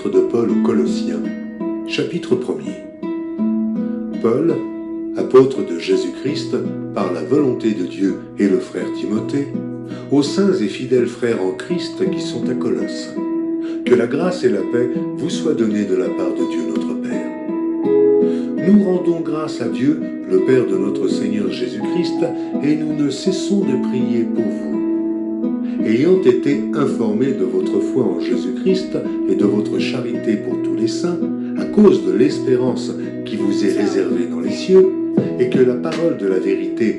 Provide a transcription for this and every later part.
Lettre de Paul aux Colossiens, chapitre 1er. Paul, apôtre de Jésus-Christ, par la volonté de Dieu et le frère Timothée, aux saints et fidèles frères en Christ qui sont à Colosse. Que la grâce et la paix vous soient données de la part de Dieu notre Père. Nous rendons grâce à Dieu, le Père de notre Seigneur Jésus-Christ, et nous ne cessons de prier pour vous. Ayant été informés de votre foi en Jésus-Christ et de votre charité pour tous les saints, à cause de l'espérance qui vous est réservée dans les cieux, et que la parole de la vérité,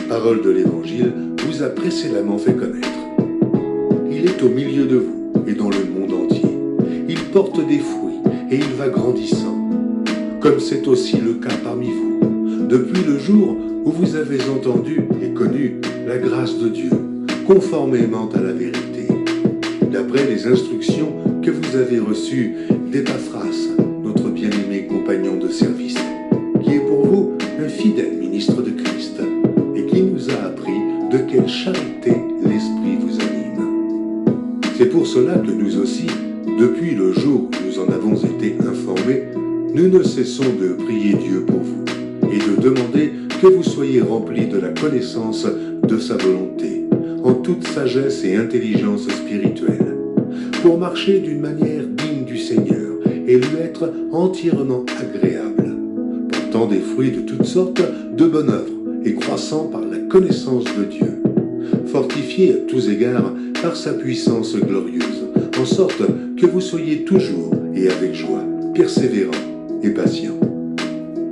parole de l'Évangile, vous a précédemment fait connaître. Il est au milieu de vous et dans le monde entier. Il porte des fruits et il va grandissant, comme c'est aussi le cas parmi vous, depuis le jour où vous avez entendu et connu la grâce de Dieu, conformément à la vérité, d'après les instructions que vous avez reçues d'Épaphras, notre bien-aimé compagnon de service, qui est pour vous un fidèle ministre de Christ, et qui nous a appris de quelle charité l'Esprit vous anime. C'est pour cela que nous aussi, depuis le jour où nous en avons été informés, nous ne cessons de prier Dieu pour vous, et de demander que vous soyez remplis de la connaissance de sa volonté, en toute sagesse et intelligence spirituelle, pour marcher d'une manière digne du Seigneur et lui être entièrement agréable, portant des fruits de toutes sortes de bonnes œuvres et croissant par la connaissance de Dieu, fortifié à tous égards par sa puissance glorieuse, en sorte que vous soyez toujours et avec joie, persévérants et patients.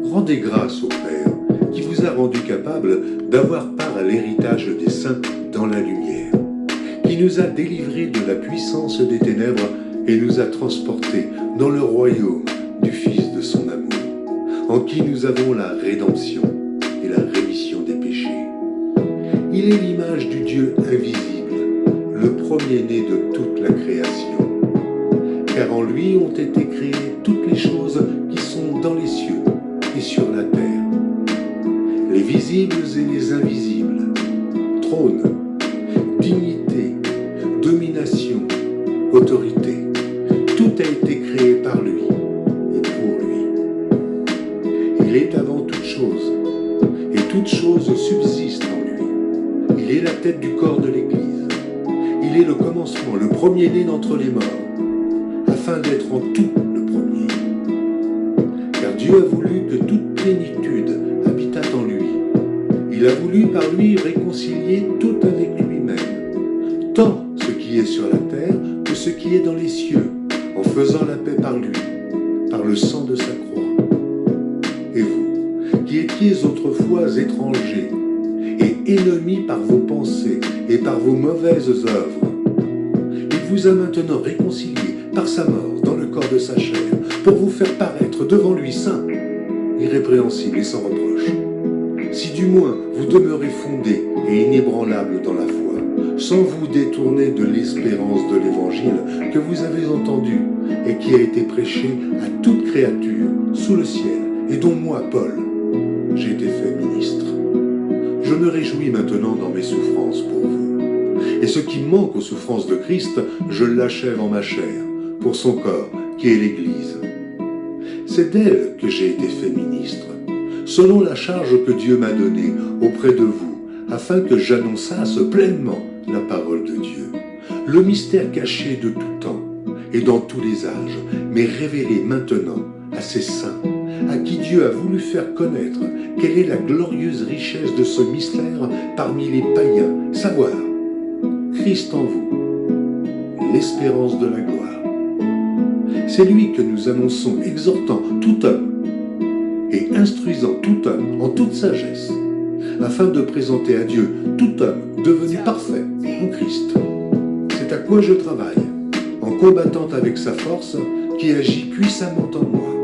Rendez grâce au Père qui vous a rendu capable d'avoir part à l'héritage des saints dans la lumière, qui nous a délivrés de la puissance des ténèbres et nous a transportés dans le royaume du Fils de son amour, en qui nous avons la rédemption et la rémission des péchés. Il est l'image du Dieu invisible, le premier-né de toute la création, car en lui ont été créées toutes les choses qui sont dans les cieux et sur la terre, les visibles et les invisibles, trône, dignité, domination, autorité, tout a été créé par lui et pour lui. Il est avant toute chose, et toute chose subsiste en lui. Il est la tête du corps de l'Église. Il est le commencement, le premier-né d'entre les morts, afin d'être en tout le premier. Car Dieu a voulu que toute plénitude habitât en lui. Il a voulu par lui réconcilier tout avec lui-même, tant ce qui est sur la terre que ce qui est dans les cieux, en faisant la paix par lui, par le sang de sa croix. Et vous, qui étiez autrefois étrangers et ennemis par vos pensées et par vos mauvaises œuvres, il vous a maintenant réconciliés par sa mort dans le corps de sa chair, pour vous faire paraître devant lui saint, irrépréhensible et sans reproche. Si du moins vous demeurez fondés et inébranlables dans la foi, sans vous détourner de l'espérance de l'Évangile que vous avez entendu et qui a été prêché à toute créature sous le ciel, et dont moi, Paul, j'ai été fait ministre. Je me réjouis maintenant dans mes souffrances pour vous. Et ce qui manque aux souffrances de Christ, je l'achève en ma chair, pour son corps, qui est l'Église. C'est d'elle que j'ai été fait ministre, selon la charge que Dieu m'a donnée auprès de vous, afin que j'annonçasse pleinement la parole de Dieu, le mystère caché de tout temps et dans tous les âges, mais révélé maintenant à ses saints, à qui Dieu a voulu faire connaître quelle est la glorieuse richesse de ce mystère parmi les païens, savoir Christ en vous, l'espérance de la gloire. C'est lui que nous annonçons, exhortant tout homme et instruisant tout homme en toute sagesse, afin de présenter à Dieu tout homme devenu parfait en Christ. C'est à quoi je travaille, en combattant avec sa force qui agit puissamment en moi.